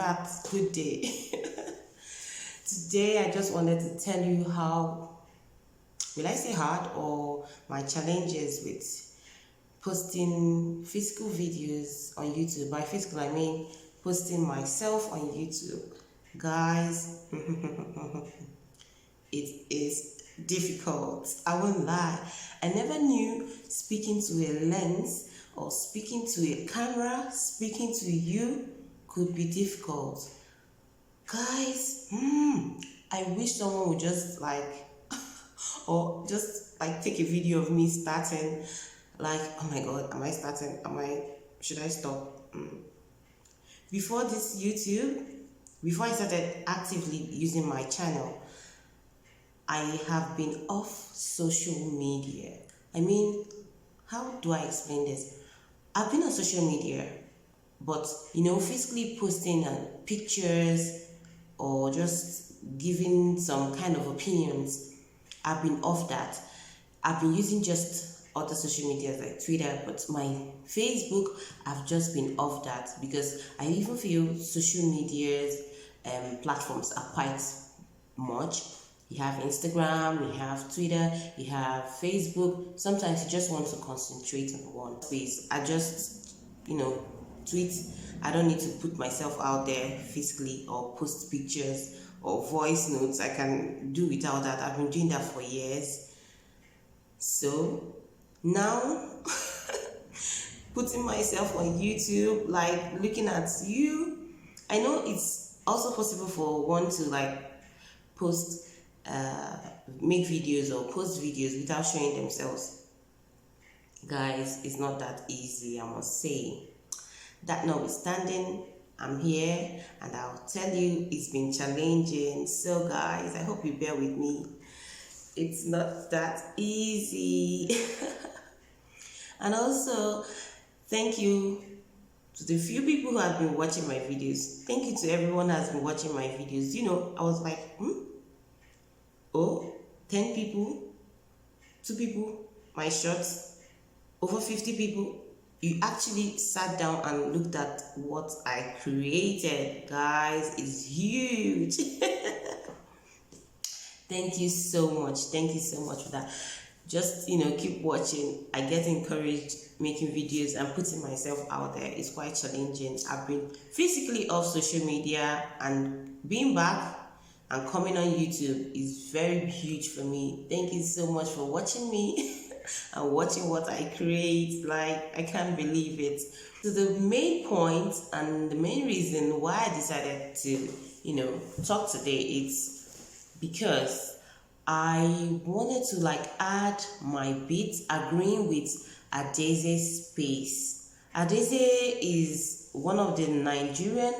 heart, good day. Today I just wanted to tell you how, will I say hard, or my challenges with posting physical videos on YouTube. By physical I mean posting myself on YouTube. Guys, it is difficult, I won't lie. I never knew speaking to a lens or speaking to a camera, speaking to you could be difficult. Guys, I wish someone would just or just take a video of me starting, oh my god, am I starting? Should I stop? Before this YouTube, before I started actively using my channel, I have been off social media. I mean, how do I explain this? I've been on social media, but physically posting pictures or just giving some kind of opinions, I've been off that. I've been using just other social media like Twitter, but my Facebook, I've just been off that because I even feel social media's platforms are quite much. You have Instagram, you have Twitter, you have Facebook. Sometimes you just want to concentrate on one space. I just, tweet. I don't need to put myself out there physically or post pictures or voice notes. I can do without that. I've been doing that for years. So now, putting myself on YouTube, looking at you, I know it's also possible for one to post make videos or post videos without showing themselves. Guys, it's not that easy, I must say. That notwithstanding, I'm here and I'll tell you it's been challenging. So guys, I hope you bear with me. It's not that easy. And also, thank you to the few people who have been watching my videos. Thank you to everyone who has been watching my videos. I was like, 10 people, 2 people, my shorts, over 50 people. You actually sat down and looked at what I created. Guys, it's huge. Thank you so much. Thank you so much for that. Just, keep watching. I get encouraged making videos and putting myself out there. It's quite challenging. I've been physically off social media, and being back and coming on YouTube is very huge for me. Thank you so much for watching me and watching what I create. I can't believe it. So the main point and the main reason why I decided to, talk today is because I wanted to add my bit agreeing with Adaeze's space. Adaeze is one of the Nigerian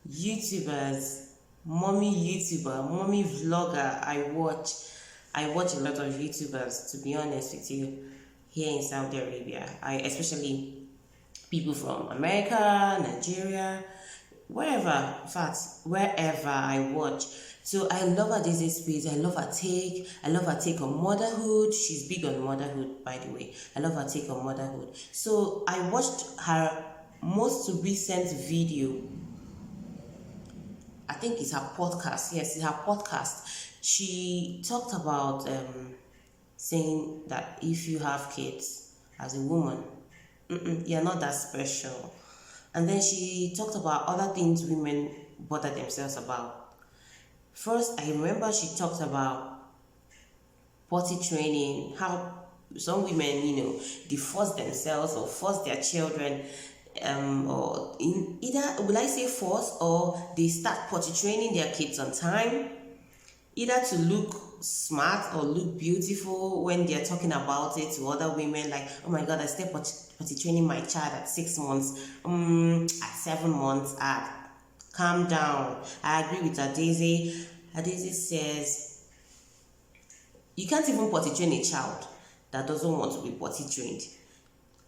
YouTubers, mommy vlogger. I watch a lot of YouTubers, to be honest with you, here in Saudi Arabia. Especially people from America, Nigeria, wherever, in fact, wherever I watch. So I love Adaeze's space. I love her take. I love her take on motherhood. She's big on motherhood, by the way. I love her take on motherhood. So I watched her most recent video. I think it's her podcast. Yes, it's her podcast. She talked about saying that if you have kids as a woman, you're not that special. And then she talked about other things women bother themselves about. First, I remember she talked about potty training, how some women, they force themselves or force their children, or in either, will I say force, or they start potty training their kids on time, either to look smart or look beautiful when they're talking about it to other women, oh my god, I started potty training my child at 6 months, at 7 months, calm down. I agree with Adaeze. Adaeze says you can't even potty train a child that doesn't want to be potty trained.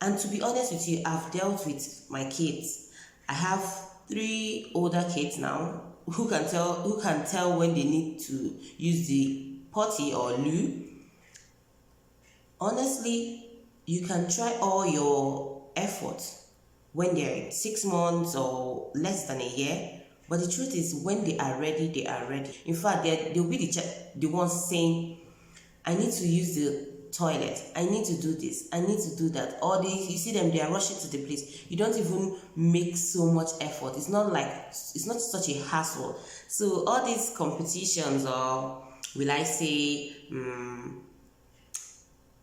And to be honest with you, I've dealt with my kids. I have 3 older kids now who can tell when they need to use the potty or loo. Honestly, you can try all your effort when they're 6 months or less than a year, But the truth is, when they are ready, they are ready. In fact, they'll be the ones saying, I need to use the toilet, I need to do this, I need to do that. All these, you see them, they are rushing to the place. You don't even make so much effort. It's not such a hassle. So all these competitions, or will I say,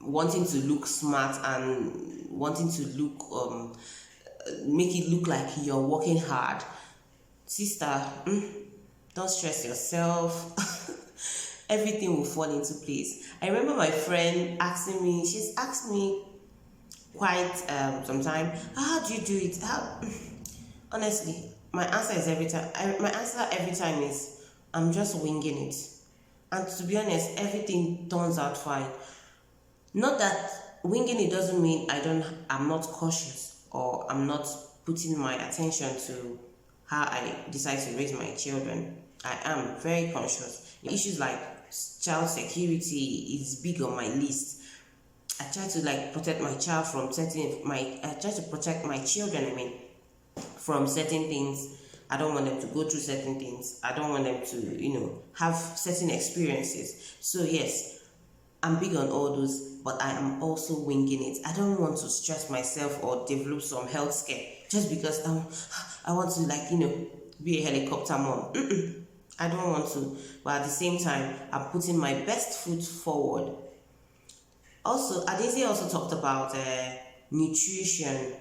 wanting to look smart and wanting to look make it look like you're working hard, sister, don't stress yourself. Everything will fall into place. I remember my friend asking me, she's asked me quite sometime, how do you do it? Honestly, my answer every time is, I'm just winging it. And to be honest, everything turns out fine. Not that winging it doesn't mean I'm not cautious, or I'm not putting my attention to how I decide to raise my children. I am very conscious. Issues like child security is big on my list. I try to protect my child from I try to protect my children, from certain things. I don't want them to go through certain things. I don't want them to, have certain experiences. So yes, I'm big on all those, but I am also winging it. I don't want to stress myself or develop some health scare just because I want to be a helicopter mom. I don't want to, but at the same time, I'm putting my best foot forward. Also, Adaeze also talked about nutrition,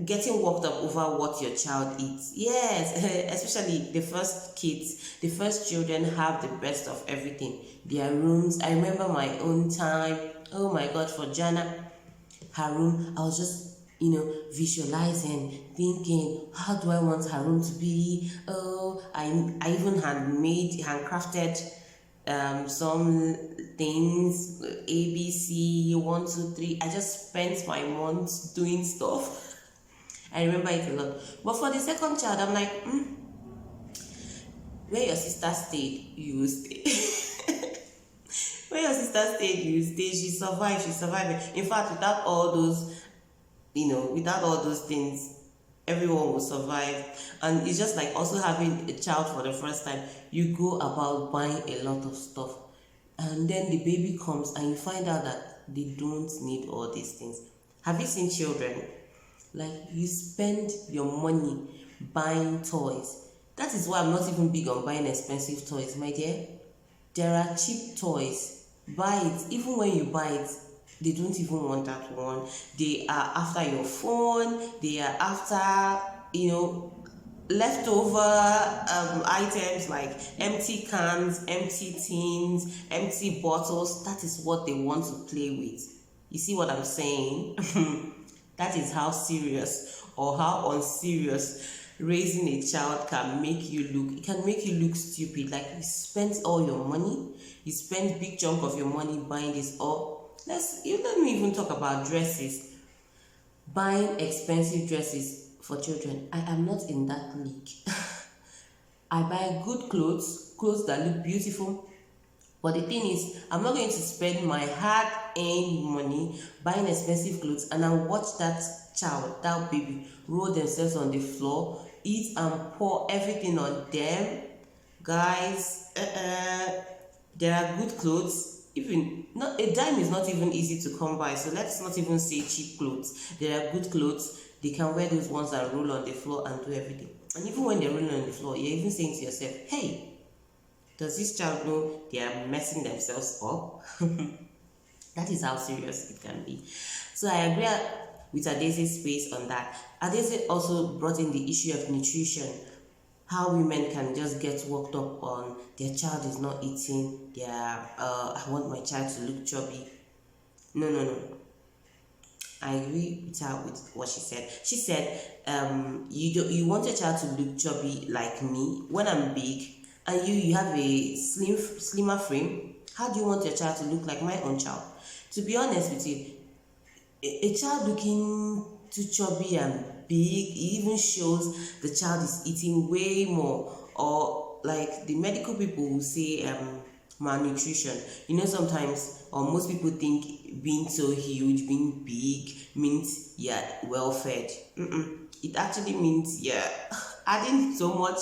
getting worked up over what your child eats. Yes, especially the first kids, the first children have the best of everything. Their rooms, I remember my own time. Oh my God, for Jana, her room, I was just visualizing, thinking, how do I want her room to be? Oh, I even handcrafted some things, ABC 1 2 3. I just spent my months doing stuff. I remember it a lot. But for the second child, I'm like, where your sister stayed, you will stay. Where your sister stayed, you will stay. She survived. In fact, without all those things, everyone will survive. And it's just like also having a child for the first time. You go about buying a lot of stuff, and then the baby comes and you find out that they don't need all these things. Have you seen children? Like, you spend your money buying toys. That is why I'm not even big on buying expensive toys, my dear. There are cheap toys. Buy it. Even when you buy it, they don't even want that one. They are after your phone. They are after, leftover items like empty cans, empty tins, empty bottles. That is what they want to play with. You see what I'm saying? That is how serious or how unserious raising a child can make you look. It can make you look stupid. Like, you spent all your money, you spent big chunk of your money buying this. Or let me even talk about dresses. Buying expensive dresses for children. I am not in that league. I buy good clothes that look beautiful. But the thing is, I'm not going to spend my hard-earned money buying expensive clothes and I watch that child, that baby, roll themselves on the floor, eat and pour everything on them. Guys, there are good clothes. A dime is not even easy to come by, so let's not even say cheap clothes. There are good clothes. They can wear those ones that roll on the floor and do everything. And even when they're rolling on the floor, you're even saying to yourself, hey, does this child know they are messing themselves up? That is how serious it can be. So I agree with Adaeze's space on that. Adaeze also brought in the issue of nutrition. How women can just get worked up on their child is not eating. I want my child to look chubby. No. I agree with her with what she said. She said, you want your child to look chubby like me when I'm big, and you have a slimmer frame. How do you want your child to look like my own child? To be honest with you, a child looking too chubby and big, it even shows the child is eating way more. Or like the medical people will say malnutrition. Sometimes, or most people think being so huge, being big means you're well fed. it actually means you're adding so much,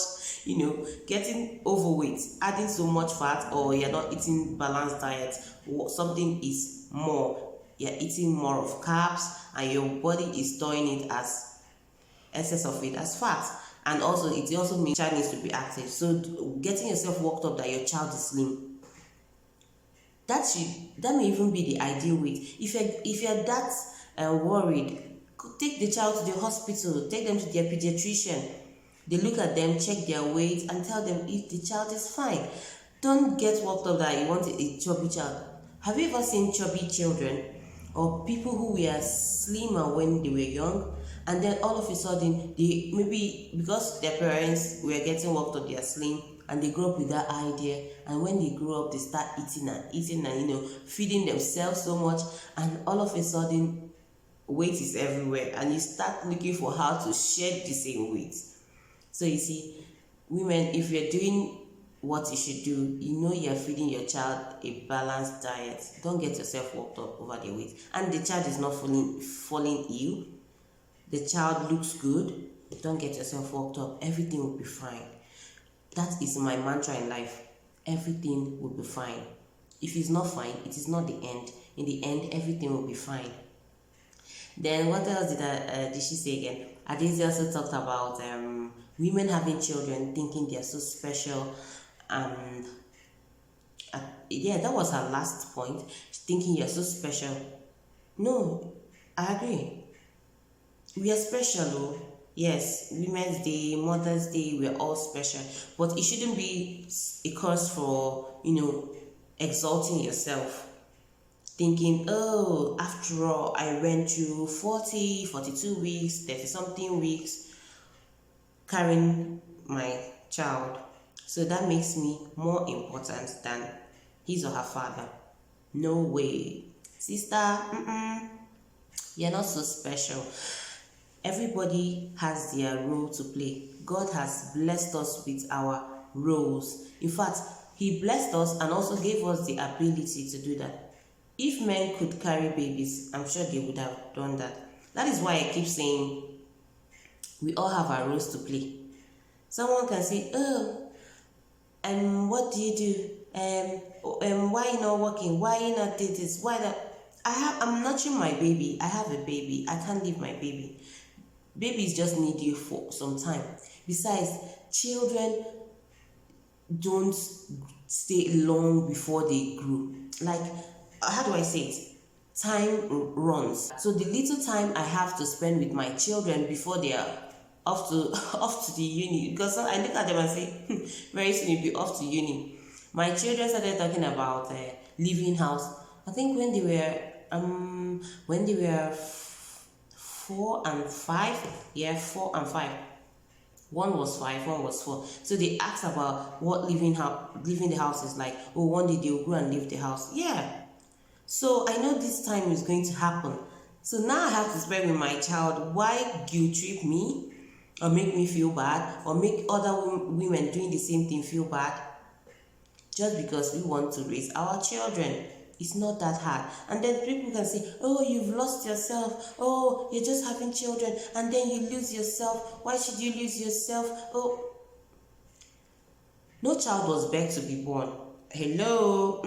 getting overweight, adding so much fat, or you're not eating balanced diet. Something is more. You're eating more of carbs, and your body is storing it as excess of it as fat. And also, it also means child needs to be active. So getting yourself worked up that your child is slim, that may even be the ideal weight. If you're that worried, take the child to the hospital, take them to their pediatrician. They look at them, check their weight, and tell them if the child is fine. Don't get worked up that you want a chubby child. Have you ever seen chubby children or people who were slimmer when they were young, and then all of a sudden they, maybe because their parents were getting worked up, they are slim, and they grow up with that idea, and when they grow up they start eating and feeding themselves so much, and all of a sudden weight is everywhere, and you start looking for how to shed the same weight. So you see, women, if you're doing what you should do, you're feeding your child a balanced diet. Don't get yourself worked up over the weight. And the child is not falling ill. The child looks good. Don't get yourself worked up. Everything will be fine. That is my mantra in life. Everything will be fine. If it's not fine, it is not the end. In the end, everything will be fine. Then what else did she say again? Adaeze also talked about women having children, thinking they're so special. Yeah, that was her last point. Thinking you're so special. No, I agree. We are special, though. Yes, Women's Day, Mother's Day, we're all special. But it shouldn't be a cause for, exalting yourself. Thinking, oh, after all, I went through 40, 42 weeks, 30-something weeks carrying my child. So that makes me more important than his or her father. No way. Sister, you're not so special. Everybody has their role to play. God has blessed us with our roles. In fact, He blessed us and also gave us the ability to do that. If men could carry babies, I'm sure they would have done that. That is why I keep saying we all have our roles to play. Someone can say, oh, what do you do? Why you not working? Why you not do this? Why not? I'm nurturing my baby. I have a baby. I can't leave my baby. Babies just need you for some time. Besides, children don't stay long before they grow. Like, how do I say it? Time runs. So the little time I have to spend with my children before they are off to the uni, because I look at them and say, very soon you'll be off to uni. My children started talking about leaving house. I think when they were 4 and 5. Yeah, 4 and 5. One was 5, one was 4. So they asked about what leaving the house is like. Oh, one day they will go and leave the house. Yeah. So I know this time is going to happen. So now I have to spend with my child. Why guilt trip me or make me feel bad or make other women doing the same thing feel bad? Just because we want to raise our children. It's not that hard. And then people can say, oh, you've lost yourself. Oh, you're just having children. And then you lose yourself. Why should you lose yourself? Oh, no child was begged to be born. Hello?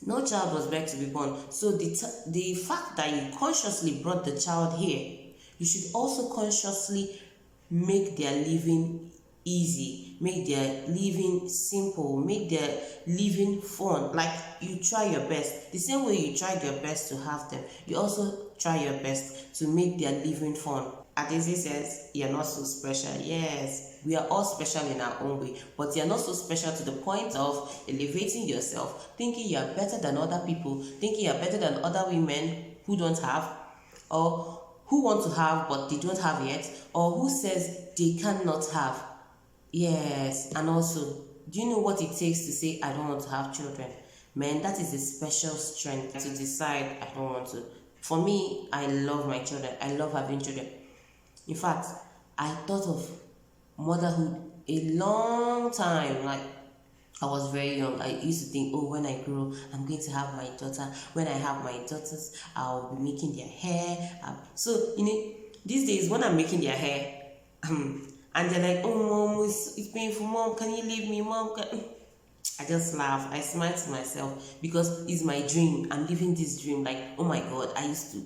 No child was begged to be born. So the fact that you consciously brought the child here, you should also consciously make their living easy, make their living simple, make their living fun. Like, you try your best. The same way you tried your best to have them, you also try your best to make their living fun. Adaeze says, you're not so special. Yes, we are all special in our own way, but you're not so special to the point of elevating yourself, thinking you're better than other people, thinking you're better than other women who don't have, or who want to have but they don't have yet, or who says they cannot have. Yes, and also, do you know what it takes to say, I don't want to have children? Man, that is a special strength to decide, I don't want to. For me, I love my children. I love having children. In fact, I thought of motherhood a long time. Like, I was very young. I used to think, oh, when I grow, I'm going to have my daughter. When I have my daughters, I'll be making their hair. So, These days, when I'm making their hair, and they're like, "Oh, mom, it's painful. Mom, can you leave me? Mom, can..." I just laugh. I smile to myself because it's my dream. I'm living this dream. Like, oh my God, I used to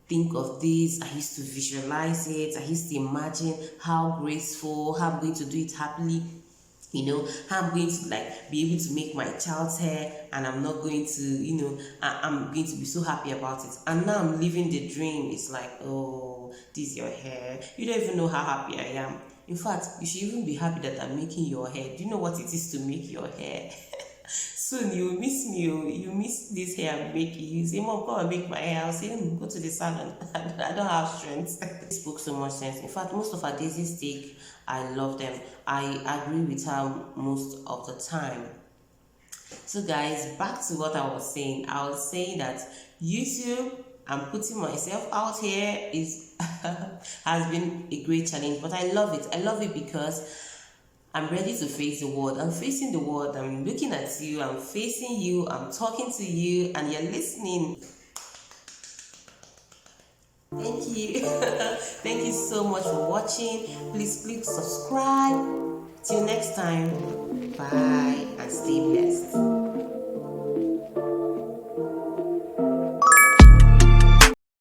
think of this. I used to visualize it. I used to imagine how graceful, how I'm going to do it happily. How I'm going to like be able to make my child's hair, and I'm not going to, I'm going to be so happy about it. And now I'm living the dream. It's like, oh, this is your hair. You don't even know how happy I am. In fact, you should even be happy that I'm making your hair. Do you know what it is to make your hair? Soon you miss me, you miss this hair I'm making. You say, Mom, come and make my hair. I'll say, go to the salon. I don't have strength. It spoke so much sense. In fact, most of Adaeze's take, I love them. I agree with her most of the time. So guys, back to what I was saying. I was saying that YouTube and putting myself out here has been a great challenge, but I love it. I love it because I'm ready to face the world. I'm facing the world. I'm looking at you. I'm facing you. I'm talking to you, and you're listening. Thank you. Thank you so much for watching. Please click subscribe. Till next time. Bye and stay blessed.